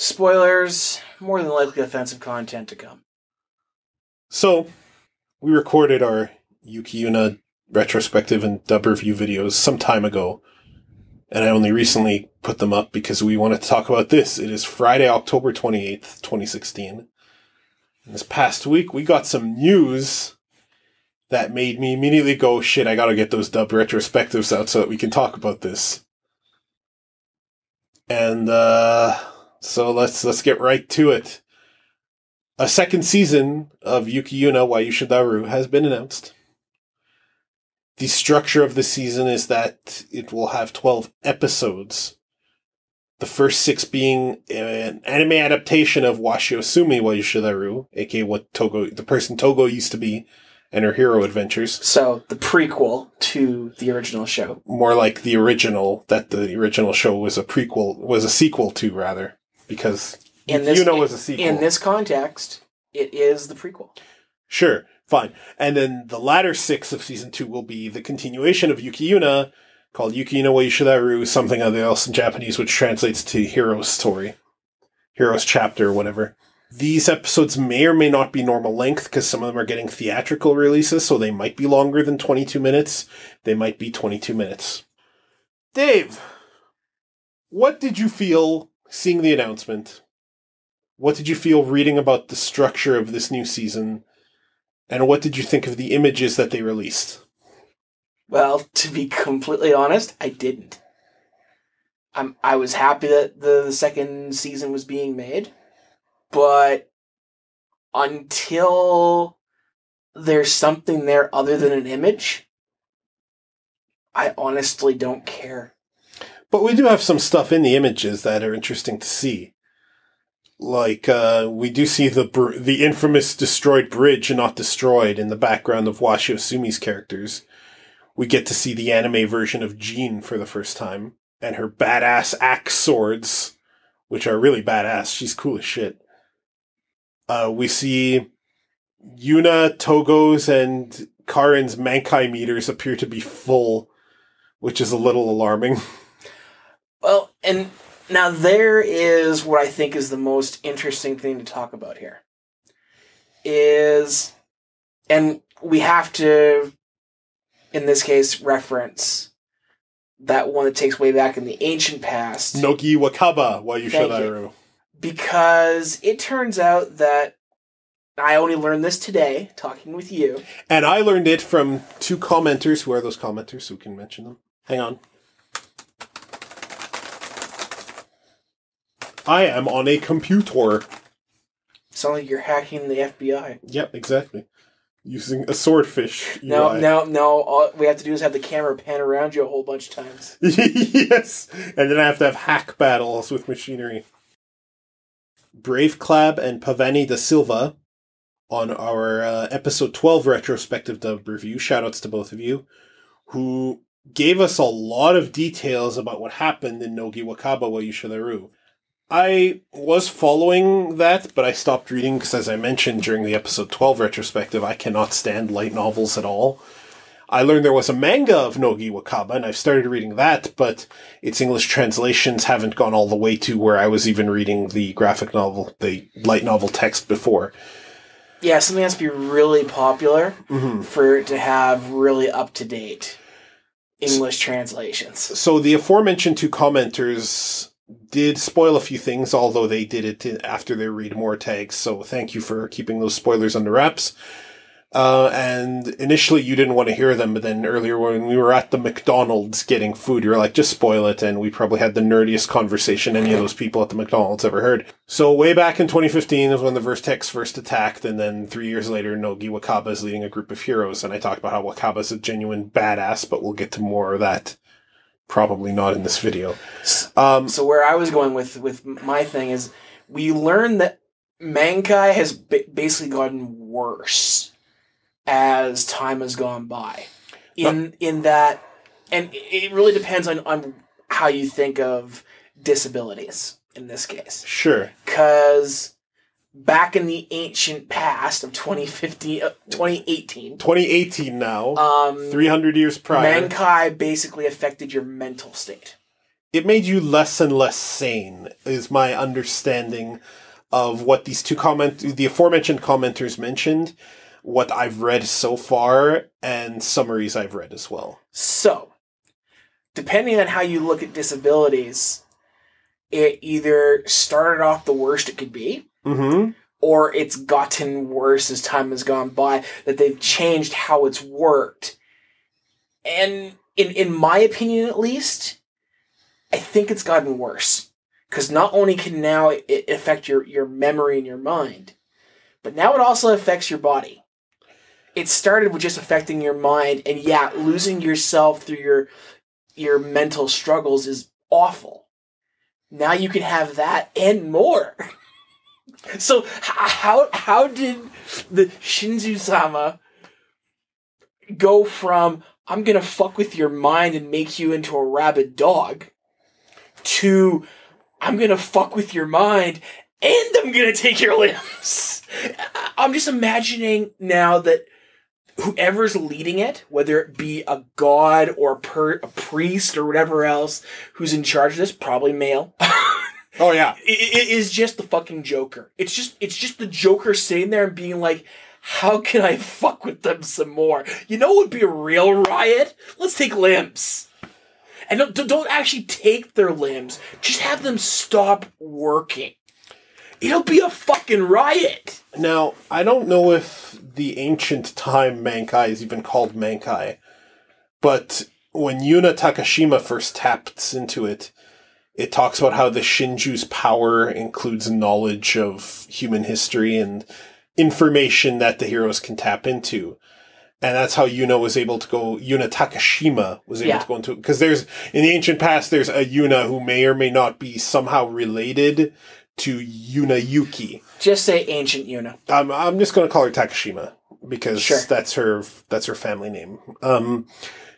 Spoilers, more than likely offensive content to come. So, we recorded our Yuki Yuna retrospective and dub review videos some time ago, and I only recently put them up because we wanted to talk about this. It is Friday, October 28th, 2016. And this past week, we got some news that made me immediately go, shit, I gotta get those dub retrospectives out so that we can talk about this. And, so let's get right to it. A second season of Yuki Yuna YuYuYu has been announced. The structure of the season is that it will have 12 episodes. The first 6 being an anime adaptation of Washiosumi YuYuYu, aka what the person Togo used to be, and her hero adventures. So, the prequel to the original show. More like the original, that the original show was a sequel to, rather. Because Yuna was a sequel. In this context, it is the prequel. Sure, fine. And then the latter 6 of season 2 will be the continuation of Yuki Yuna, called Yuki Yuna YuYuYu, something else in Japanese, which translates to Hero's Story. Hero's Chapter, whatever. These episodes may or may not be normal length, because some of them are getting theatrical releases, so they might be longer than 22 minutes. They might be 22 minutes. Dave, what did you feel seeing the announcement? What did you feel reading about the structure of this new season? And what did you think of the images that they released? Well, to be completely honest, I didn't. I was happy that the second season was being made, but until there's something there other than an image, I honestly don't care. But we do have some stuff in the images that are interesting to see. Like, we do see the infamous destroyed bridge, not destroyed, in the background of Washiosumi's characters. We get to see the anime version of Jean for the first time, and her badass axe swords, which are really badass. She's cool as shit. We see Yuna, Togo's, and Karin's Mankai meters appear to be full, which is a little alarming. Well, and now there is what I think is the most interesting thing to talk about here. And we have to, in this case, reference that one that takes way back in the ancient past. Nogi Wakaba YuYuYu. Because it turns out that I only learned this today, talking with you. And I learned it from 2 commenters. Who are those commenters? Who can mention them? Hang on. I am on a computer. Sound like you're hacking the FBI. Yep, exactly. Using a swordfish UI. No. All we have to do is have the camera pan around you a whole bunch of times. Yes! And then I have to have hack battles with machinery. Brave Clab and Pavani da Silva on our episode 12 retrospective dub review, shoutouts to both of you, who gave us a lot of details about what happened in Nogi Wakaba YuYuYu. I was following that, but I stopped reading because, as I mentioned during the episode 12 retrospective, I cannot stand light novels at all. I learned there was a manga of Nogi Wakaba, and I've started reading that, but its English translations haven't gone all the way to where I was even reading the graphic novel, the light novel text before. Yeah, something has to be really popular for it to have really up-to-date English translations. So the aforementioned 2 commenters did spoil a few things, although they did it after they read more tags, so thank you for keeping those spoilers under wraps. And initially you didn't want to hear them, but then earlier when we were at the McDonald's getting food, you were like, just spoil it, and we probably had the nerdiest conversation any of those people at the McDonald's ever heard. So way back in 2015 is when the Vertex first attacked, and then 3 years later, Nogi Wakaba is leading a group of heroes, and I talked about how Wakaba's a genuine badass, but we'll get to more of that. Probably not in this video. So where I was going with my thing is, we learned that Mankai has basically gotten worse as time has gone by. In that, and it really depends on how you think of disabilities in this case. Sure. Because back in the ancient past of 2018 now, 300 years prior, Mankai basically affected your mental state. it made you less and less sane, is my understanding of what these the aforementioned commenters mentioned, what I've read so far, and summaries I've read as well. So, depending on how you look at disabilities, it either started off the worst it could be, or it's gotten worse as time has gone by, that they've changed how it's worked. And in my opinion, at least, I think it's gotten worse. Because not only can now it affect your memory and your mind, but now it also affects your body. It started with just affecting your mind, and yeah, losing yourself through your mental struggles is awful. Now you can have that and more. So how did the Shinzu-sama go from, I'm gonna fuck with your mind and make you into a rabid dog, to, I'm gonna fuck with your mind and I'm gonna take your limbs? I'm just imagining now that whoever's leading it, whether it be a god or a priest or whatever else, who's in charge of this, probably male. Oh yeah, it is just the fucking Joker. It's just the Joker sitting there and being like, how can I fuck with them some more? You know what would be a real riot? Let's take limbs. And don't actually take their limbs. Just have them stop working. It'll be a fucking riot. Now, I don't know if the ancient time Mankai is even called Mankai, but when Yuna Takashima first taps into it, it talks about how the Shinju's power includes knowledge of human history and information that the heroes can tap into. And that's how Yuna Takashima was able to go into it. Because in the ancient past, there's a Yuna who may or may not be somehow related to Yuki. Just say ancient Yuna. I'm just going to call her Takashima because sure, that's her family name.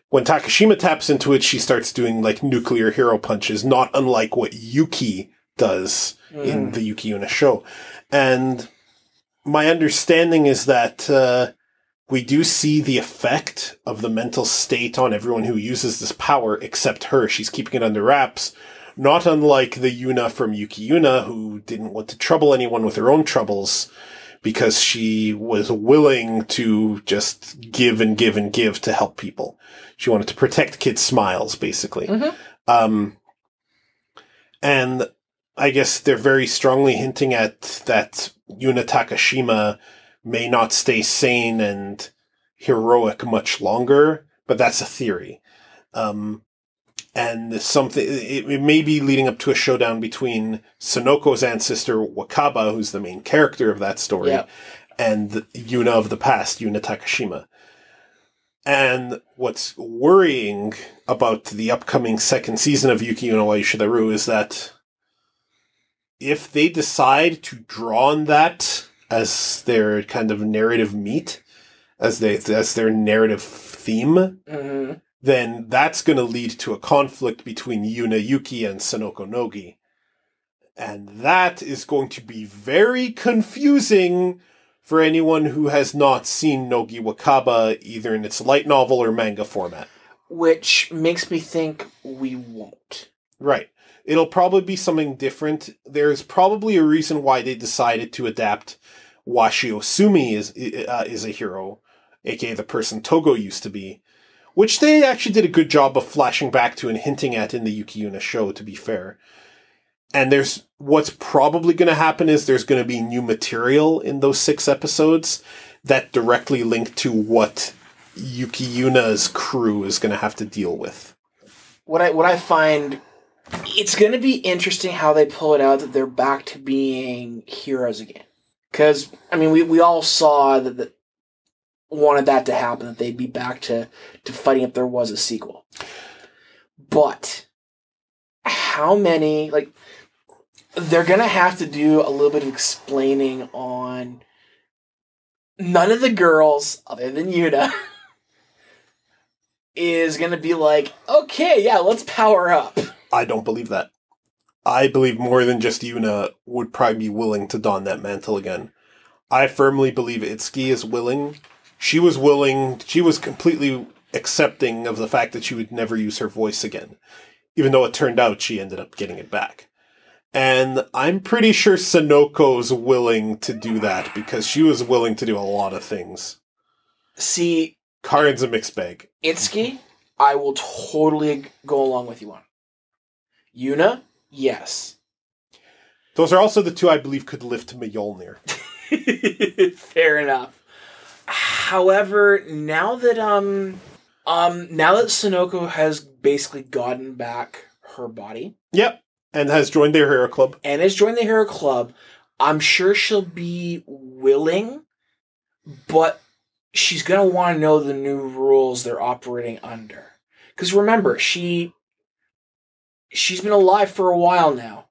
When Takashima taps into it, she starts doing like nuclear hero punches, not unlike what Yuki does in the Yuki Yuna show. And my understanding is that we do see the effect of the mental state on everyone who uses this power, except her. She's keeping it under wraps. Not unlike the Yuna from Yuki Yuna, who didn't want to trouble anyone with her own troubles, because she was willing to just give and give and give to help people. She wanted to protect kids' smiles, basically. And I guess they're very strongly hinting at that Yuna Takashima may not stay sane and heroic much longer, but that's a theory. And it may be leading up to a showdown between Sonoko's ancestor, Wakaba, who's the main character of that story, and Yuna of the past, Yuna Takashima. And what's worrying about the upcoming second season of Yuki Yuna wa Yushadaru is that if they decide to draw on that as their kind of narrative meat, as their narrative theme, then that's going to lead to a conflict between Yuna Yuki and Sonoko Nogi. And that is going to be very confusing for anyone who has not seen Nogi Wakaba either in its light novel or manga format. Which makes me think we won't. Right. It'll probably be something different. There's probably a reason why they decided to adapt Washi Osumi is a hero, aka the person Togo used to be, which they actually did a good job of flashing back to and hinting at in the Yuki Yuna show, to be fair. And what's probably going to happen is there's going to be new material in those 6 episodes that directly link to what Yuki Yuna's crew is going to have to deal with. What I find, it's going to be interesting how they pull it out that they're back to being heroes again. Because, I mean, we all saw that wanted that to happen, that they'd be back to fighting if there was a sequel. But how many, they're going to have to do a little bit of explaining on none of the girls, other than Yuna, is going to be like, okay, yeah, let's power up. I don't believe that. I believe more than just Yuna would probably be willing to don that mantle again. I firmly believe Itsuki is willing. She was willing, she was completely accepting of the fact that she would never use her voice again. even though it turned out she ended up getting it back. And I'm pretty sure Sanoko's willing to do that because she was willing to do a lot of things. See, Karin's a mixed bag. Itsuki, I will totally go along with you on. Yuna, yes. Those are also the two I believe could lift Mjolnir. Fair enough. However, now that Sonoko has basically gotten back her body. Yep. And has joined their hero club. I'm sure she'll be willing, but she's going to want to know the new rules they're operating under. Because remember, she's been alive for a while now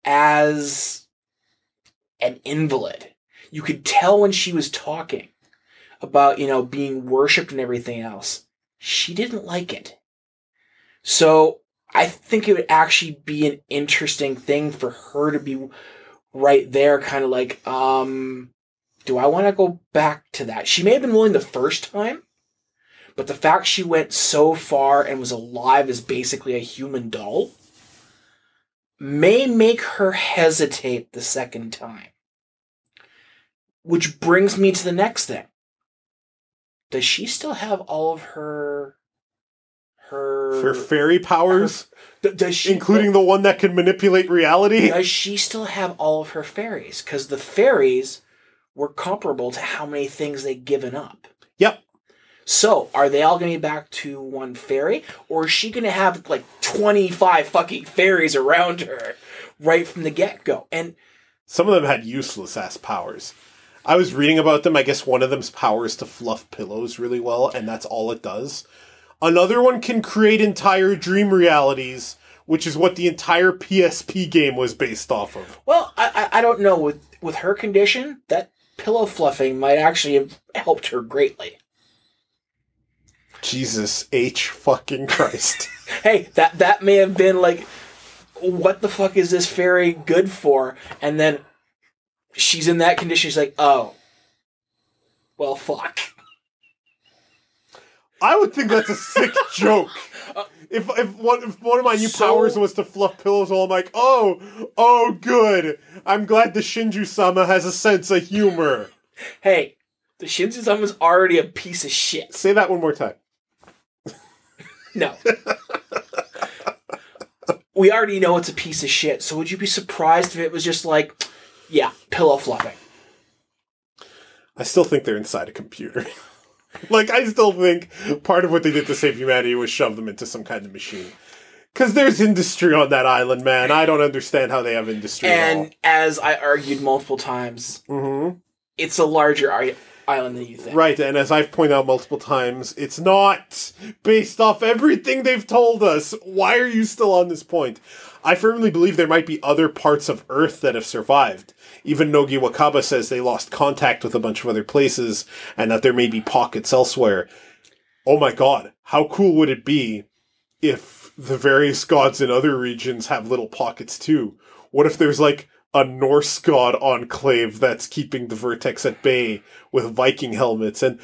as an invalid. You could tell when she was talking about, being worshipped and everything else. She didn't like it. So I think it would actually be an interesting thing for her to be right there, kind of like, do I want to go back to that? She may have been willing the first time, but the fact she went so far and was alive as basically a human doll may make her hesitate the second time. Which brings me to the next thing. Does she still have all of her fairy powers? Does she, including the one that can manipulate reality? Does she still have all of her fairies? Because the fairies were comparable to how many things they'd given up. Yep. So, are they all going to be back to one fairy? Or is she going to have, 25 fucking fairies around her right from the get-go? And some of them had useless-ass powers. I was reading about them. I guess one of them's power is to fluff pillows really well, and that's all it does. Another one can create entire dream realities, which is what the entire PSP game was based off of. Well, I don't know. With her condition, that pillow fluffing might actually have helped her greatly. Jesus H. fucking Christ. Hey, that may have been what the fuck is this fairy good for? And then she's in that condition, she's like, oh. Well, fuck. I would think that's a sick joke. If one of my new powers was to fluff pillows, I'm like, oh, good. I'm glad the Shinju-sama has a sense of humor. Hey, the Shinju-sama's already a piece of shit. Say that one more time. No. We already know it's a piece of shit, so would you be surprised if it was just pillow fluffing? I still think they're inside a computer. I still think part of what they did to save humanity was shove them into some kind of machine. Because there's industry on that island, man. I don't understand how they have industry at all. And as I argued multiple times, it's a larger island than you think. Right, and as I've pointed out multiple times, it's not based off everything they've told us. Why are you still on this point? I firmly believe there might be other parts of Earth that have survived. Even Nogi Wakaba says they lost contact with a bunch of other places, and that there may be pockets elsewhere. Oh my god, how cool would it be if the various gods in other regions have little pockets too? What if there's a Norse god enclave that's keeping the Vertex at bay with Viking helmets, and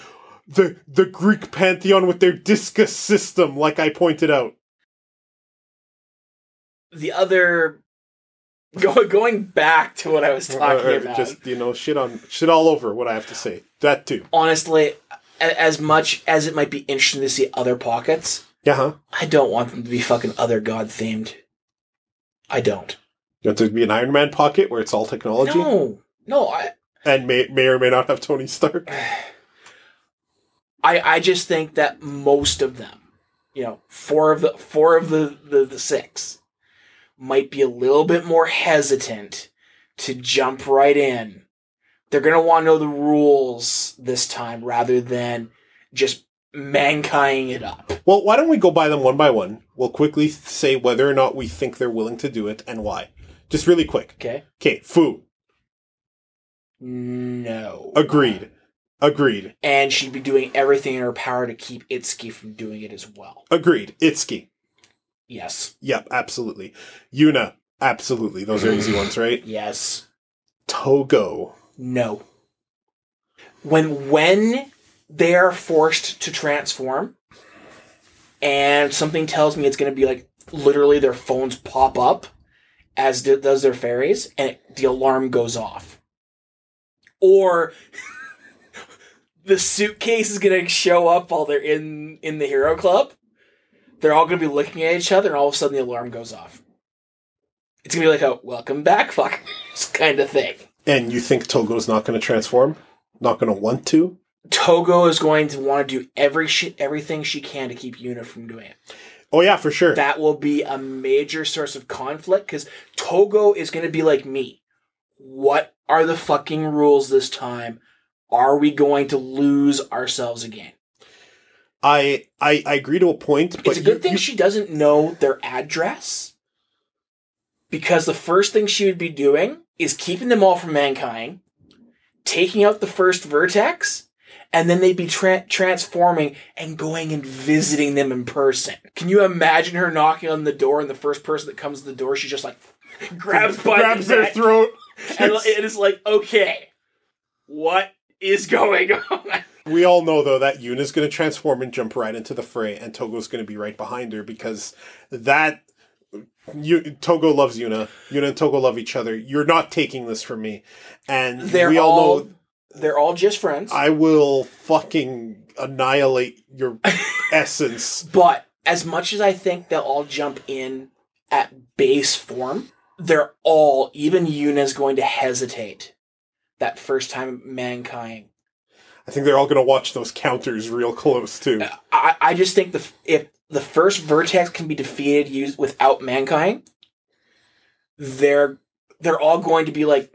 the Greek pantheon with their discus system, like I pointed out? The other... Going back to what I was talking about. Just, shit all over what I have to say. That too. Honestly, as much as it might be interesting to see other pockets, I don't want them to be fucking other god themed. I don't. You want there to be an Iron Man pocket where it's all technology? No. And may or may not have Tony Stark? I just think that most of them, four of the six, might be a little bit more hesitant to jump right in. They're going to want to know the rules this time rather than just mankinding it up. Well, why don't we go by them one by one? We'll quickly say whether or not we think they're willing to do it and why. Just really quick. Okay, Fu. No. Agreed. And she'd be doing everything in her power to keep Itsuki from doing it as well. Agreed. Itsuki. Yes. Yep, absolutely. Yuna, absolutely. Those are easy ones, right? Yes. Togo. No. When they are forced to transform, and something tells me it's going to be literally their phones pop up, as does their fairies, and the alarm goes off. Or the suitcase is going to show up while they're in the Hero Club. They're all going to be looking at each other, and all of a sudden the alarm goes off. It's going to be like a welcome back fuckers kind of thing. And you think Togo's not going to transform? Not going to want to? Togo is going to want to do everything she can to keep Yuna from doing it. Oh, yeah, for sure. That will be a major source of conflict, because Togo is going to be like me. What are the fucking rules this time? Are we going to lose ourselves again? I agree to a point, but it's a good thing she doesn't know their address, because the first thing she would be doing is keeping them all from mankind, taking out the first vertex, and then they'd be transforming and going and visiting them in person. Can you imagine her knocking on the door, and the first person that comes to the door, she just like grabs their throat. And it is like, okay, what is going on? We all know, though, that Yuna's going to transform and jump right into the fray, and Togo's going to be right behind her, because Togo loves Yuna. Yuna and Togo love each other. You're not taking this from me. And we all know... They're all just friends. I will fucking annihilate your essence. But as much as I think they'll all jump in at base form, they're all, even Yuna's going to hesitate that first time mankind. I think they're all going to watch those counters real close, too. I just think if the first vertex can be defeated without mankind, they're all going to be like,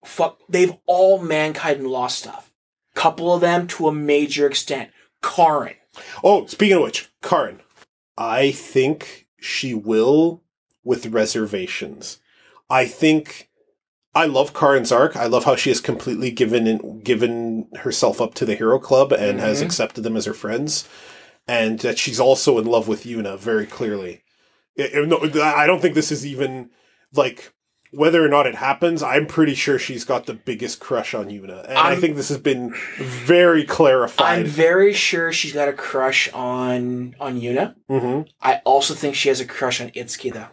fuck, they've all mankind lost stuff. Couple of them to a major extent. Karin. Oh, speaking of which, Karin. I think she will, with reservations. I love Karin's arc. I love how she has completely given herself up to the Hero Club and has accepted them as her friends. And that she's also in love with Yuna, very clearly. I don't think this is even, like... Whether or not it happens, I'm pretty sure she's got the biggest crush on Yuna. And I think this has been very clarified. I'm very sure she's got a crush on Yuna. Mm-hmm. I also think she has a crush on Itsuki, though.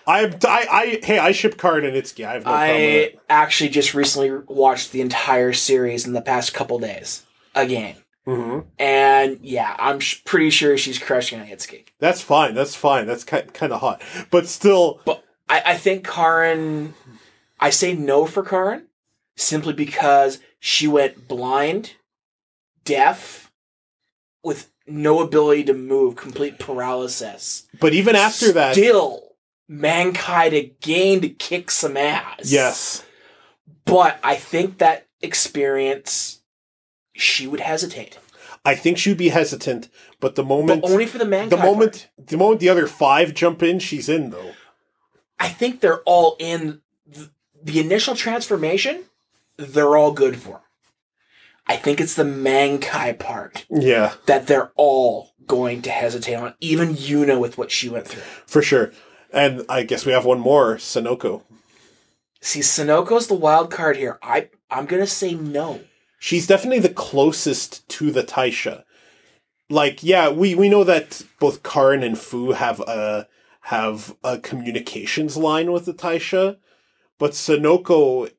I ship Karin and Itsuki. I have no problem with it. I actually just recently watched the entire series in the past couple days. Again. Mm-hmm. And yeah, I'm pretty sure she's crushing on Itsuki. That's fine. That's kind of hot. But still... I think Karin... I say no for Karin simply because she went blind, deaf, with no ability to move, complete paralysis. But even after that... Still, mankind again to kick some ass. Yes. But I think that experience, she would hesitate. I think she'd be hesitant, but the moment... But only for the mankind The moment the other 5 jump in, she's in, though. I think they're all in. The initial transformation, they're all good for. I think it's the Mankai part. Yeah. That they're all going to hesitate on. Even Yuna with what she went through. For sure. And I guess we have one more, Sonoko. See, Sonoko's the wild card here. I'm going to say no. She's definitely the closest to the Taisha. Like, yeah, we know that both Karin and Fu have a communications line with the Taisha, but Sonoko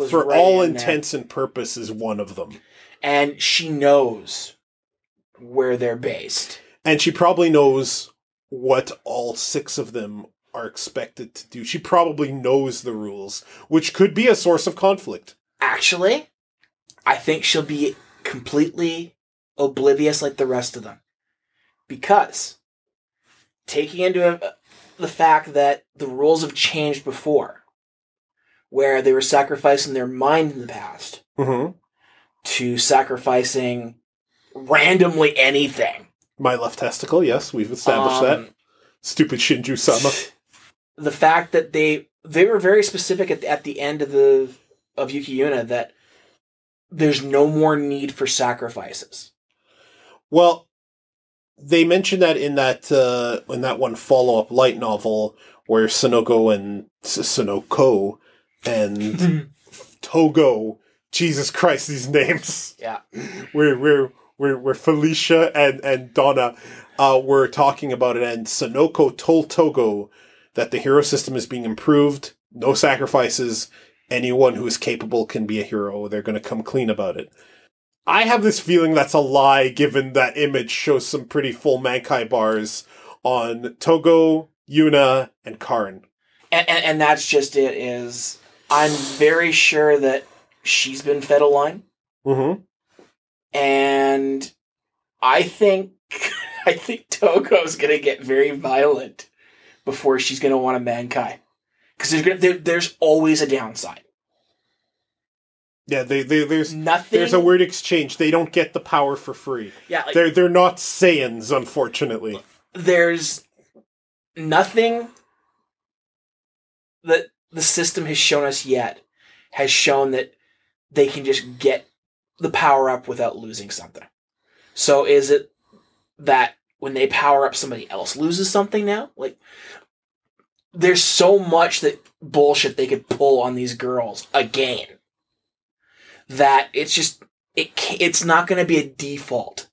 for right all intents and purposes, one of them. And she knows where they're based. And she probably knows what all 6 of them are expected to do. She probably knows the rules, which could be a source of conflict. Actually, I think she'll be completely oblivious like the rest of them. Because... taking into the fact that the rules have changed before, where they were sacrificing their mind in the past to sacrificing randomly anything. My left testicle, yes, we've established that. Stupid Shinju-sama. The fact that they were very specific at the end of Yuki Yuna that there's no more need for sacrifices. Well... They mentioned that in that one follow-up light novel where Sonoko and Togo, Jesus Christ, these names. Yeah. We're where Felicia and Donna were talking about it, and Sonoko told Togo that the hero system is being improved, no sacrifices, anyone who is capable can be a hero, they're going to come clean about it. I have this feeling that's a lie, given that image shows some pretty full Mankai bars on Togo, Yuna, and Karin. And that's just it, is I'm very sure that she's been fed a line. Mm-hmm. And I think Togo's going to get very violent before she's going to want a Mankai. Because there's always a downside. Yeah, there's nothing. There's a word exchange. They don't get the power for free. Yeah, like, they're not Saiyans, unfortunately. There's nothing that the system has shown us yet has shown that they can just get the power up without losing something. So is it that when they power up, somebody else loses something now? Like, there's so much that bullshit they could pull on these girls again that it's just it's not going to be a default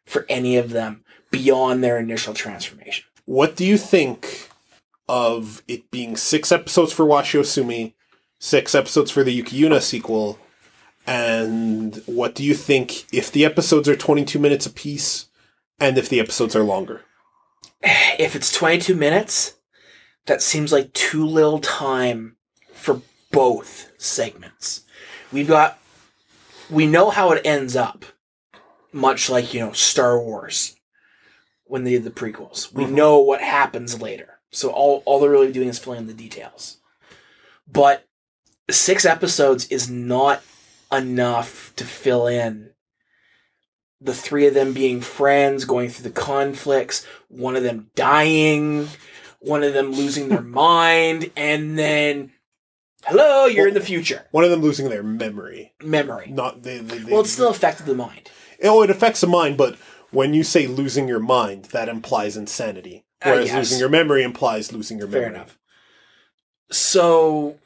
for any of them beyond their initial transformation. What do you think of it being 6 episodes for Washi Osumi, 6 episodes for the Yuki Yuna sequel, and what do you think if the episodes are 22 minutes apiece and if the episodes are longer? If it's 22 minutes, that seems like too little time for both segments. We know how it ends up, much like, Star Wars when they did the prequels. We know what happens later. So all they're really doing is filling in the details. But 6 episodes is not enough to fill in the 3 of them being friends, going through the conflicts, one of them dying, one of them losing their mind, and then, hello, you're in the future. One of them losing their memory. Not they well, it still affected the mind. Oh, it affects the mind, but when you say losing your mind, that implies insanity. Whereas losing your memory implies losing your memory. Fair enough. So,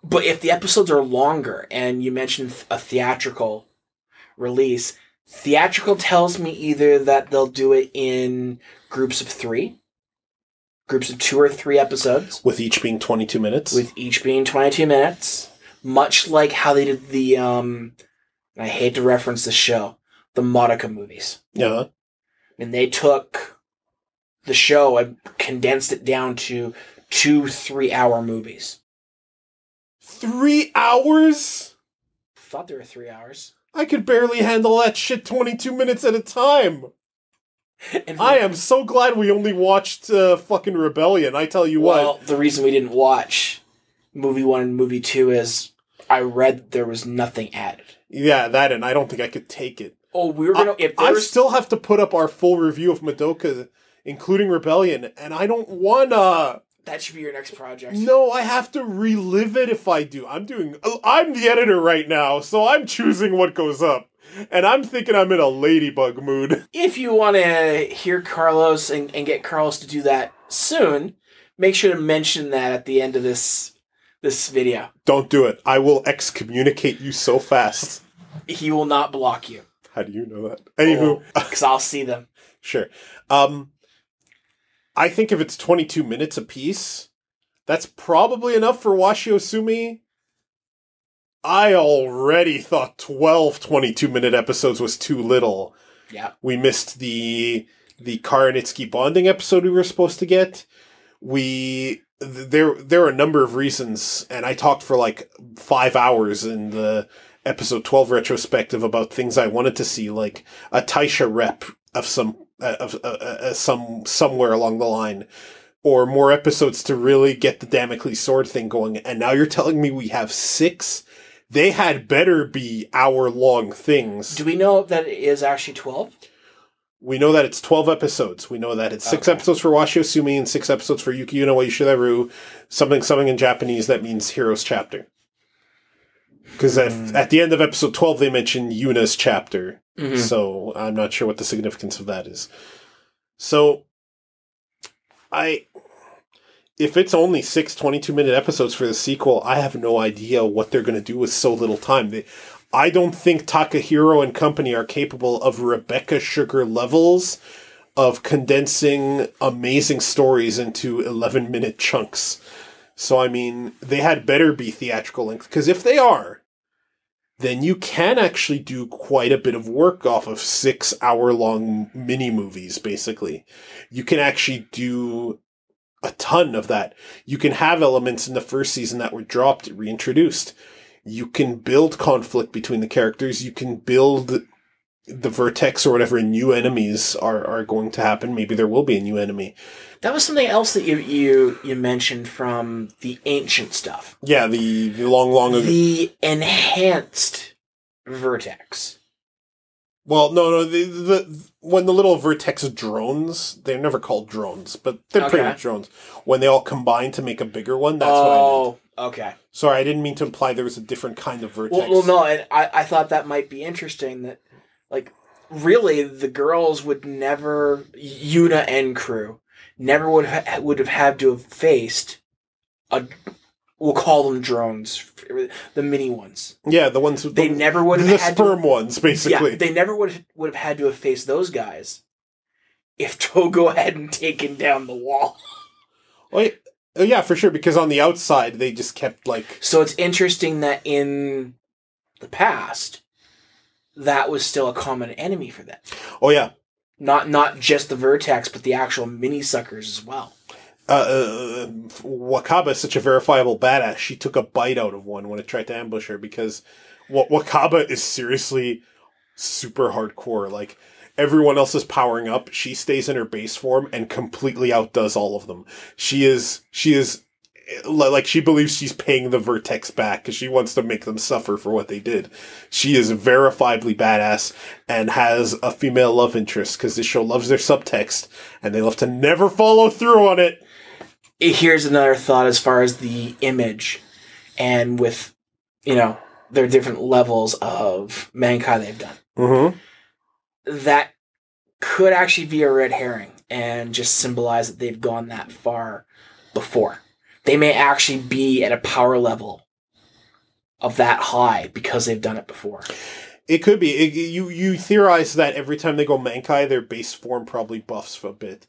but if the episodes are longer, and you mentioned a theatrical release, theatrical tells me either that they'll do it in groups of 3, groups of 2 or 3 episodes. With each being 22 minutes? With each being 22 minutes. Much like how they did the, I hate to reference the show, the Madoka movies. Yeah. And they took the show and condensed it down to 2 3-hour movies. 3 hours? I thought they were 3 hours. I could barely handle that shit 22 minutes at a time. I am so glad we only watched fucking Rebellion, I tell you what. Well, the reason we didn't watch movie 1 and movie 2 is I read there was nothing added. Yeah, that, and I don't think I could take it. Oh, we were gonna. I still have to put up our full review of Madoka, including Rebellion, and I don't wanna. That should be your next project. No, I have to relive it if I do. I'm the editor right now, so I'm choosing what goes up. And I'm thinking I'm in a ladybug mood. If you want to hear Carlos and get Carlos to do that soon, make sure to mention that at the end of this video. Don't do it. I will excommunicate you so fast. He will not block you. How do you know that? Anywho. Because I'll see them. Sure. I think if it's 22 minutes apiece, that's probably enough for Washi Osumi. I already thought 12 22-minute episodes was too little. Yeah. We missed the Karanitsky bonding episode we were supposed to get. There are a number of reasons, and I talked for like 5 hours in the episode 12 retrospective about things I wanted to see, like a Taisha rep of somewhere along the line, or more episodes to really get the Damocles sword thing going. And now you're telling me we have 6? They had better be hour-long things. Do we know that it is actually 12? We know that it's 12 episodes. We know that it's 6 episodes for Washi Osumi and 6 episodes for Yuki Yuna wa Yushidaru. Something in Japanese that means Hero's Chapter. Because at the end of episode 12, they mention Yuna's chapter. Mm-hmm. So I'm not sure what the significance of that is. So, if it's only 6 22-minute episodes for the sequel, I have no idea what they're going to do with so little time. I don't think Takahiro and company are capable of Rebecca Sugar levels of condensing amazing stories into 11-minute chunks. So, I mean, they had better be theatrical length, because if they are, then you can actually do quite a bit of work off of 6-hour-long mini-movies, basically. You can actually do a ton of that. You can have elements in the first season that were dropped, reintroduced. You can build conflict between the characters. You can build the vertex or whatever new enemies are going to happen. Maybe there will be a new enemy. That was something else that you mentioned from the ancient stuff. Yeah, the long ago. The enhanced vertex. Well, no, when the little vertex drones, they're never called drones, but they're pretty much drones. When they all combine to make a bigger one, that's what I meant. Oh, okay. Sorry, I didn't mean to imply there was a different kind of vertex. Well, no, and I thought that might be interesting that, like, really, the girls would never, Yuna and crew, never would have had to have faced we'll call them drones, the mini ones. Yeah, the ones they never would have the had sperm ones, basically. Yeah, they never would have had to have faced those guys if Togo hadn't taken down the wall. Well, yeah, for sure, because on the outside they just kept like. So it's interesting that in the past, that was still a common enemy for them. Oh yeah. Not just the vertex, but the actual mini suckers as well. Wakaba is such a verifiable badass. She took a bite out of one when it tried to ambush her, because Wakaba is seriously super hardcore. Like, everyone else is powering up. She stays in her base form and completely outdoes all of them. She is like, she believes she's paying the vertex back because she wants to make them suffer for what they did. She is verifiably badass and has a female love interest, because this show loves their subtext and they love to never follow through on it. Here's another thought as far as the image, and with, their different levels of mankai they've done. Mm-hmm. That could actually be a red herring and just symbolize that they've gone that far before. They may actually be at a power level of that high because they've done it before. It could be. You theorize that every time they go mankai, their base form probably buffs a bit.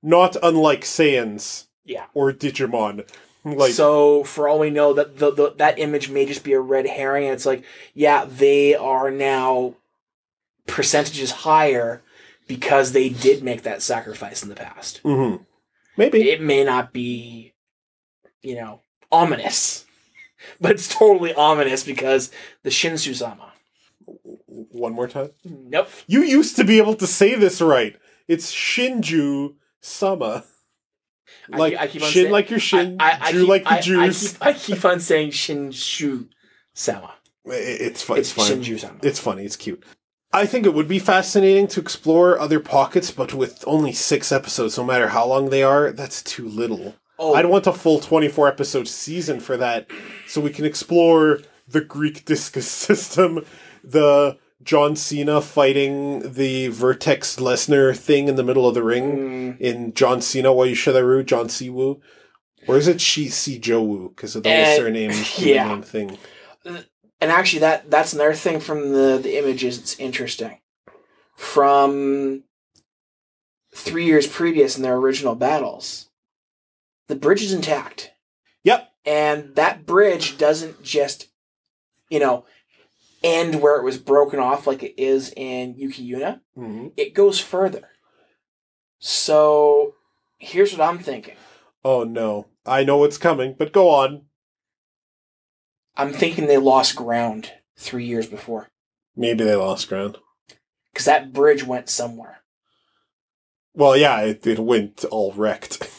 Not unlike Saiyans. Yeah. Or Digimon. So, for all we know, that image may just be a red herring, and it's like, yeah, they are now percentages higher because they did make that sacrifice in the past. Mm-hmm. Maybe. It may not be, ominous, but it's totally ominous because the Shinsu-sama. One more time? Nope. You used to be able to say this right. It's Shinju-sama. Like, I keep on shin saying, like your shin, Jew like the Jews. I keep on saying Shinshu-sama. It's fun. It's fun. Shinju-sama. It's funny. It's cute. I think it would be fascinating to explore other pockets, but with only 6 episodes, no matter how long they are, that's too little. Oh. I'd want a full 24-episode season for that, so we can explore the Greek discus system, the John Cena fighting the Vertex Lesnar thing in the middle of the ring in John Cena wa Yushadaru, John Siwoo. Or is it Sijowu? Because of the whole surname name thing. And actually, that's another thing from the images that's interesting. From 3 years previous in their original battles, the bridge is intact. Yep. And that bridge doesn't just, end where it was broken off like it is in YuYuYu. Mm-hmm. It goes further. So, here's what I'm thinking. Oh no. I know what's coming, but go on. I'm thinking they lost ground 3 years before. Maybe they lost ground. Because that bridge went somewhere. Well, yeah, it went all wrecked.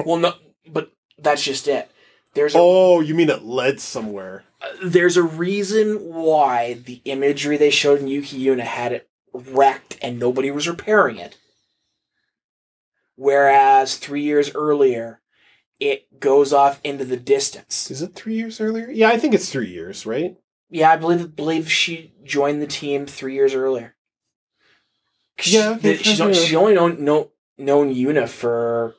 Well, no, but that's just it. You mean it led somewhere? There's a reason why the imagery they showed in YuYuYu had it wrecked and nobody was repairing it. Whereas 3 years earlier, it goes off into the distance. Is it 3 years earlier? Yeah, I think it's 3 years, right? Yeah, I believe she joined the team 3 years earlier. Yeah, she's only known Yuna for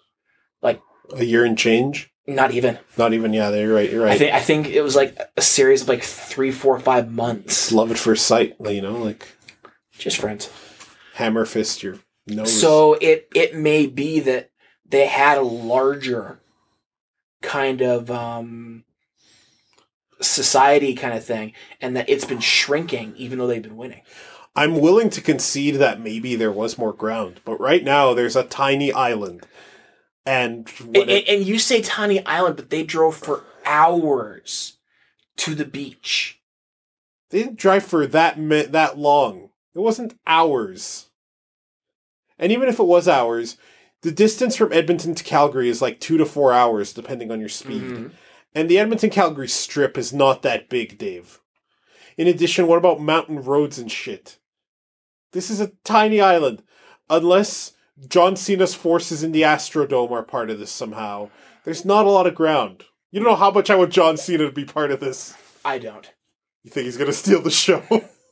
like a year and change. Not even. Not even, yeah, you're right. I think it was like a series of like 3, 4, 5 months. Love at first sight, you know, like... Just friends. Hammer fist your nose. So it may be that they had a larger kind of society kind of thing, and that it's been shrinking even though they've been winning. I'm willing to concede that maybe there was more ground, but right now there's a tiny island. And you say tiny island, but they drove for hours to the beach. They didn't drive for that long. It wasn't hours. And even if it was hours, the distance from Edmonton to Calgary is like 2 to 4 hours, depending on your speed. Mm-hmm. And the Edmonton-Calgary strip is not that big, Dave. In addition, what about mountain roads and shit? This is a tiny island. Unless John Cena's forces in the Astrodome are part of this somehow. There's not a lot of ground. You don't know how much I want John Cena to be part of this. I don't. You think he's going to steal the show?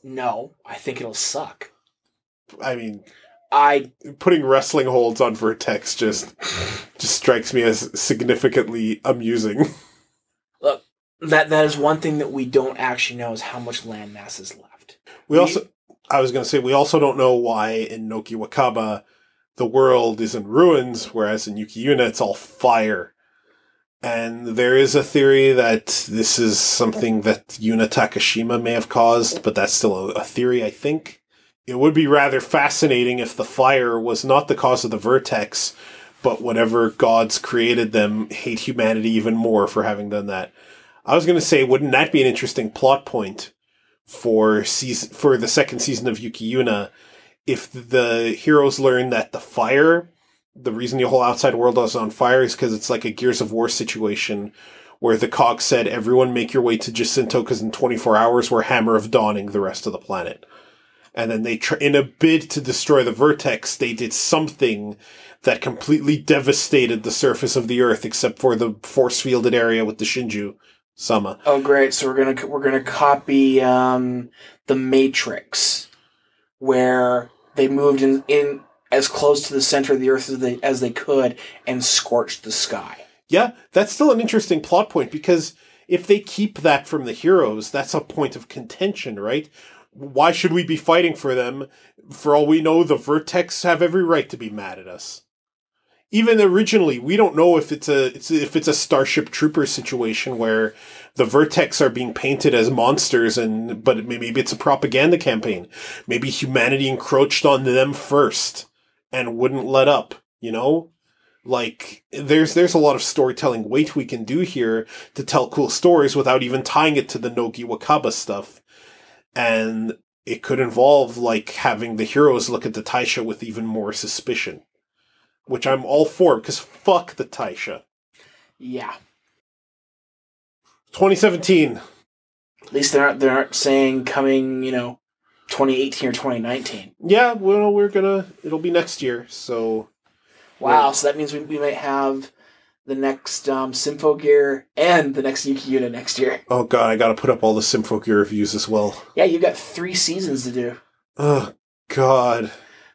No, I think it'll suck. I mean, putting wrestling holds on Vertex just strikes me as significantly amusing. Look, that is one thing that we don't actually know is how much landmass is left. I was going to say, we also don't know why in Noki Wakaba the world is in ruins, whereas in YuYuYu it's all fire. And there is a theory that this is something that Yuna Takashima may have caused, but that's still a theory, I think. It would be rather fascinating if the fire was not the cause of the Vertex, but whatever gods created them hate humanity even more for having done that. I was going to say, wouldn't that be an interesting plot point for the second season of YuYuYu if the heroes learn that the fire, the reason the whole outside world is on fire is because it's like a Gears of War situation where the cog said, everyone make your way to Jacinto because in 24 hours we're Hammer of Dawning the rest of the planet. And then they, in a bid to destroy the Vertex, they did something that completely devastated the surface of the Earth except for the force-fielded area with the Shinju Sama. Oh, great. So we're gonna copy the Matrix, where they moved in as close to the center of the Earth as they could and scorched the sky. Yeah, that's still an interesting plot point, because if they keep that from the heroes, that's a point of contention, right? Why should we be fighting for them? For all we know, the Vertex have every right to be mad at us. Even originally, we don't know if it's a Starship Troopers situation where the Vertex are being painted as monsters, but maybe it's a propaganda campaign. Maybe humanity encroached on them first and wouldn't let up, you know? Like, there's a lot of storytelling weight we can do here to tell cool stories without even tying it to the Nogi Wakaba stuff. And it could involve, like, having the heroes look at the Taisha with even more suspicion. Which I'm all for, because fuck the Taisha. Yeah. 2017. At least they're not saying coming, 2018 or 2019. Yeah, well, it'll be next year, so... Wow, so that means we might have the next Symphogear and the next YuYuYu next year. Oh god, I gotta put up all the Symphogear reviews as well. Yeah, you've got 3 seasons to do. Oh god.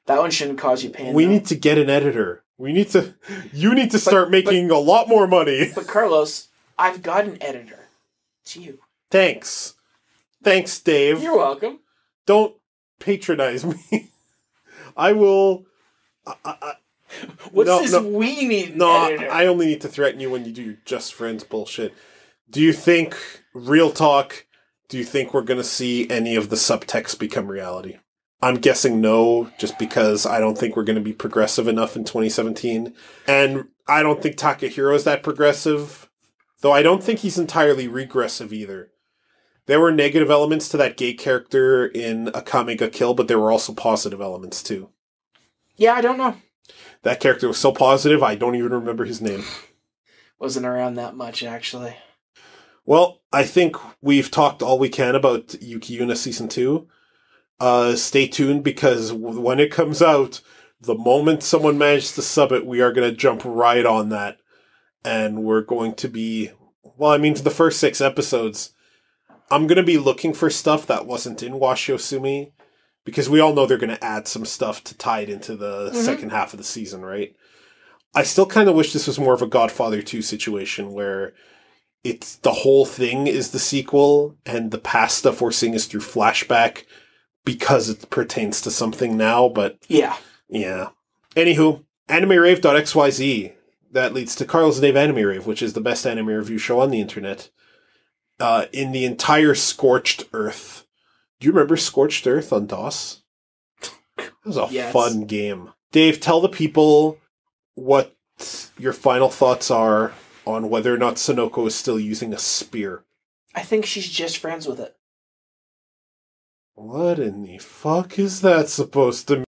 That one shouldn't cause you pain. We need to get an editor. You need to start making a lot more money. But Carlos, I've got an editor. It's you. Thanks, Dave. You're welcome. Don't patronize me. I will... We need an editor? I only need to threaten you when you do your Just Friends bullshit. Do you think, real talk, we're going to see any of the subtext become reality? I'm guessing no, just because I don't think we're going to be progressive enough in 2017. And I don't think Takahiro's that progressive, though I don't think he's entirely regressive either. There were negative elements to that gay character in Akame ga Kill, but there were also positive elements too. Yeah, I don't know. That character was so positive, I don't even remember his name. Wasn't around that much, actually. Well, I think we've talked all we can about YuYuYu Season 2. Stay tuned, because when it comes out, the moment someone manages to sub it, we are going to jump right on that. And we're going to be... Well, I mean, for the first 6 episodes, I'm going to be looking for stuff that wasn't in Washi Osumi, because we all know they're going to add some stuff to tie it into the second half of the season, right? I still kind of wish this was more of a Godfather 2 situation where it's the whole thing is the sequel and the past stuff we're seeing is through flashback because it pertains to something now, but Yeah. Anywho, AnimeRave.xyz. That leads to Carl's and Dave Anime Rave, which is the best anime review show on the internet. In the entire Scorched Earth. Do you remember Scorched Earth on DOS? It was a fun game. Dave, tell the people what your final thoughts are on whether or not Sonoko is still using a spear. I think she's just friends with it. What in the fuck is that supposed to mean?